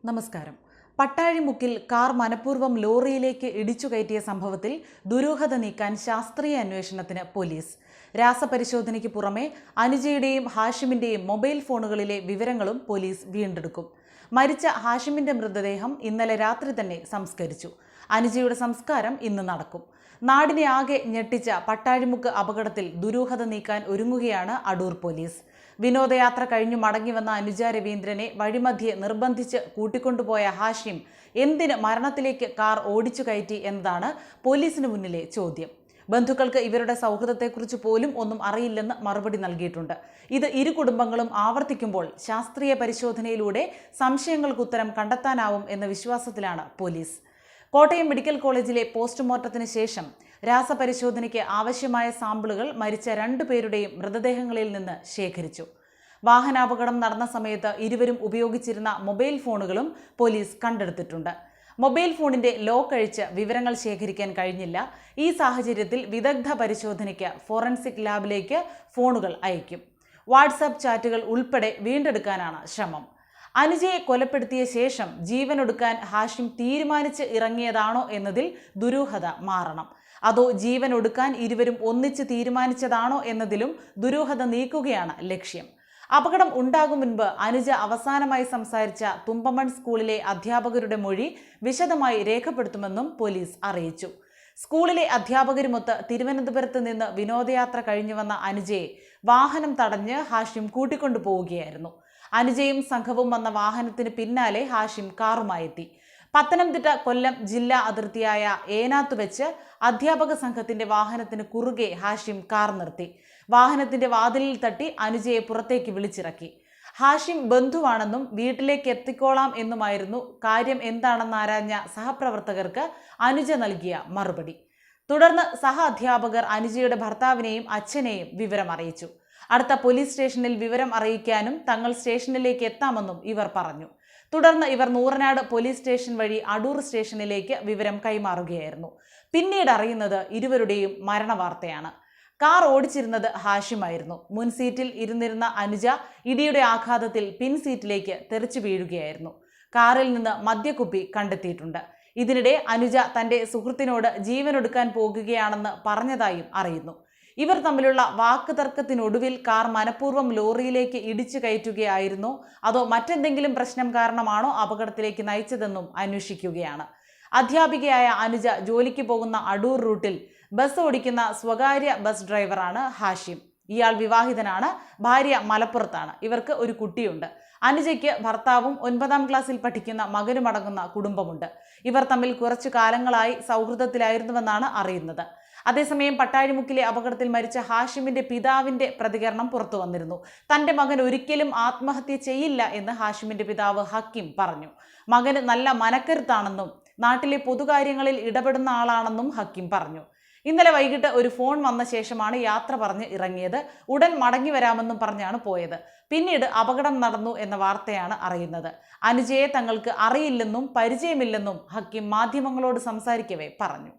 നമസ്കാരം. പട്ടാഴിമുക്കിൽ കാർ മനഃപൂർവ്വം ലോറിയിലേക്ക് ഇടിച്ചു കയറ്റിയ സംഭവത്തിൽ ദുരൂഹത നീക്കാൻ ശാസ്ത്രീയ അന്വേഷണത്തിന് പോലീസ്. രാസപരിശോധനയ്ക്ക് പുറമെ അനുജയുടെയും ഹാഷിമിന്റെയും മൊബൈൽ ഫോണുകളിലെ വിവരങ്ങളും പോലീസ് വീണ്ടെടുക്കും. മരിച്ച ഹാഷിമിന്റെ മൃതദേഹം ഇന്നലെ രാത്രി തന്നെ സംസ്കരിച്ചു. അനുജയുടെ സംസ്കാരം ഇന്ന് നടക്കും. നാടിനെ ആകെ ഞെട്ടിച്ച പട്ടാഴിമുക്ക് അപകടത്തിൽ ദുരൂഹത നീക്കാൻ ഒരുങ്ങുകയാണ് അടൂർ പോലീസ്. വിനോദയാത്ര കഴിഞ്ഞു മടങ്ങിവന്ന അനുജ രവീന്ദ്രനെ വഴിമധ്യേ നിർബന്ധിച്ച് കൂട്ടിക്കൊണ്ടുപോയ ഹാഷിം എന്തിന് മരണത്തിലേക്ക് കാർ ഓടിച്ചു കയറ്റി എന്നതാണ് പോലീസിന് മുന്നിലെ ചോദ്യം. ബന്ധുക്കൾക്ക് ഇവരുടെ സൗഹൃദത്തെക്കുറിച്ച് പോലും ഒന്നും അറിയില്ലെന്ന് മറുപടി നൽകിയിട്ടുണ്ട്. ഇത് ഇരു കുടുംബങ്ങളും ആവർത്തിക്കുമ്പോൾ ശാസ്ത്രീയ പരിശോധനയിലൂടെ സംശയങ്ങൾക്ക് ഉത്തരം കണ്ടെത്താനാവും എന്ന വിശ്വാസത്തിലാണ് പോലീസ്. കോട്ടയം മെഡിക്കൽ കോളേജിലെ പോസ്റ്റ്മോർട്ടത്തിന് ശേഷം രാസപരിശോധനയ്ക്ക് ആവശ്യമായ സാമ്പിളുകൾ മരിച്ച 2 പേരുടെയും മൃതദേഹങ്ങളിൽ നിന്ന് ശേഖരിച്ചു. വാഹനാപകടം നടന്ന സമയത്ത് ഇരുവരും ഉപയോഗിച്ചിരുന്ന മൊബൈൽ ഫോണുകളും പോലീസ് കണ്ടെടുത്തിട്ടുണ്ട്. മൊബൈൽ ഫോണിന്റെ ലോക്ക് അഴിച്ച് വിവരങ്ങൾ ശേഖരിക്കാൻ കഴിഞ്ഞില്ല. ഈ സാഹചര്യത്തിൽ വിദഗ്ധ പരിശോധനയ്ക്ക് ഫോറൻസിക് ലാബിലേക്ക് ഫോണുകൾ അയക്കും. വാട്സാപ്പ് ചാറ്റുകൾ ഉൾപ്പെടെ വീണ്ടെടുക്കാനാണ് ശ്രമം. അനുജയെ കൊലപ്പെടുത്തിയ ശേഷം ജീവനൊടുക്കാൻ ഹാഷിം തീരുമാനിച്ച് ഇറങ്ങിയതാണോ എന്നതിൽ ദുരൂഹത മാറണം. അതോ ജീവനൊടുക്കാൻ ഇരുവരും ഒന്നിച്ച് തീരുമാനിച്ചതാണോ എന്നതിലും ദുരൂഹത നീക്കുകയാണ് ലക്ഷ്യം. അപകടം ഉണ്ടാകും മുൻപ് അനുജ അവസാനമായി സംസാരിച്ച തുമ്പമൺ സ്കൂളിലെ അധ്യാപകരുടെ മൊഴി വിശദമായി രേഖപ്പെടുത്തുമെന്നും പോലീസ് അറിയിച്ചു. സ്കൂളിലെ അധ്യാപകരുമൊത്ത് തിരുവനന്തപുരത്ത് നിന്ന് വിനോദയാത്ര കഴിഞ്ഞു വന്ന അനുജയെ വാഹനം തടഞ്ഞ് ഹാഷിം കൂട്ടിക്കൊണ്ടു പോവുകയായിരുന്നു. അനുജയും സംഘവും വന്ന വാഹനത്തിന് പിന്നാലെ ഹാഷിം കാറുമായെത്തി. പത്തനംതിട്ട കൊല്ലം ജില്ലാ അതിർത്തിയായ ഏനാത്ത് വെച്ച് അധ്യാപക സംഘത്തിന്റെ വാഹനത്തിന് കുറുകെ ഹാഷിം കാർ നിർത്തി. വാഹനത്തിന്റെ വാതിലിൽ തട്ടി അനുജയെ പുറത്തേക്ക് വിളിച്ചിറക്കി. ഹാഷിം ബന്ധുവാണെന്നും വീട്ടിലേക്ക് എത്തിക്കോളാം എന്നുമായിരുന്നു കാര്യം എന്താണെന്നാരാഞ്ഞ സഹപ്രവർത്തകർക്ക് അനുജ നൽകിയ മറുപടി. തുടർന്ന് സഹ അധ്യാപകർ അനുജയുടെ ഭർത്താവിനെയും അച്ഛനെയും വിവരം അറിയിച്ചു. അടുത്ത പോലീസ് സ്റ്റേഷനിൽ വിവരം അറിയിക്കാനും തങ്ങൾ സ്റ്റേഷനിലേക്ക് എത്താമെന്നും ഇവർ പറഞ്ഞു. തുടർന്ന് ഇവർ നൂറനാട് പോലീസ് സ്റ്റേഷൻ വഴി അടൂർ സ്റ്റേഷനിലേക്ക് വിവരം കൈമാറുകയായിരുന്നു. പിന്നീട് അറിയുന്നത് ഇരുവരുടെയും മരണവാർത്തയാണ്. കാർ ഓടിച്ചിരുന്നത് ഹാഷിമായിരുന്നു. മുൻ സീറ്റിൽ ഇരുന്നിരുന്ന അനുജ ഇടിയുടെ ആഘാതത്തിൽ പിൻ സീറ്റിലേക്ക് തെറിച്ചു വീഴുകയായിരുന്നു. കാറിൽ നിന്ന് മദ്യക്കുപ്പി കണ്ടെത്തിയിട്ടുണ്ട്. ഇതിനിടെ അനുജ തന്റെ സുഹൃത്തിനോട് ജീവനൊടുക്കാൻ പോകുകയാണെന്ന് പറഞ്ഞതായും അറിയുന്നു. ഇവർ തമ്മിലുള്ള വാക്ക് തർക്കത്തിനൊടുവിൽ കാർ മനഃപൂർവ്വം ലോറിയിലേക്ക് ഇടിച്ചു കയറ്റുകയായിരുന്നോ അതോ മറ്റെന്തെങ്കിലും പ്രശ്നം കാരണമാണോ അപകടത്തിലേക്ക് നയിച്ചതെന്നും അന്വേഷിക്കുകയാണ്. അധ്യാപികയായ അനുജ ജോലിക്ക് പോകുന്ന അടൂർ റൂട്ടിൽ ബസ് ഓടിക്കുന്ന സ്വകാര്യ ബസ് ഡ്രൈവറാണ് ഹാഷിം. ഇയാൾ വിവാഹിതനാണ്. ഭാര്യ മലപ്പുറത്താണ്. ഇവർക്ക് ഒരു കുട്ടിയുണ്ട്. അനുജയ്ക്ക് ഭർത്താവും 9ാം ക്ലാസ്സിൽ പഠിക്കുന്ന മകനുമടങ്ങുന്ന കുടുംബമുണ്ട്. ഇവർ തമ്മിൽ കുറച്ചു കാലങ്ങളായി സൗഹൃദത്തിലായിരുന്നുവെന്നാണ് അറിയുന്നത്. അതേസമയം പട്ടാഴിമുക്കിലെ അപകടത്തിൽ മരിച്ച ഹാഷിമിന്റെ പിതാവിന്റെ പ്രതികരണം പുറത്തു വന്നിരുന്നു. തന്റെ മകൻ ഒരിക്കലും ആത്മഹത്യ ചെയ്യില്ല എന്ന് ഹാഷിമിന്റെ പിതാവ് ഹക്കീം പറഞ്ഞു. മകന് നല്ല മനക്കരുത്താണെന്നും നാട്ടിലെ പൊതുകാര്യങ്ങളിൽ ഇടപെടുന്ന ആളാണെന്നും ഹക്കീം പറഞ്ഞു. ഇന്നലെ വൈകിട്ട് ഒരു ഫോൺ വന്ന ശേഷമാണ് യാത്ര പറഞ്ഞ് ഇറങ്ങിയത്. ഉടൻ മടങ്ങി വരാമെന്നും പറഞ്ഞാണ് പോയത്. പിന്നീട് അപകടം നടന്നു എന്ന വാർത്തയാണ് അറിയുന്നത്. അനുജയെ തങ്ങൾക്ക് അറിയില്ലെന്നും പരിചയമില്ലെന്നും ഹക്കീം മാധ്യമങ്ങളോട് സംസാരിക്കവേ പറഞ്ഞു.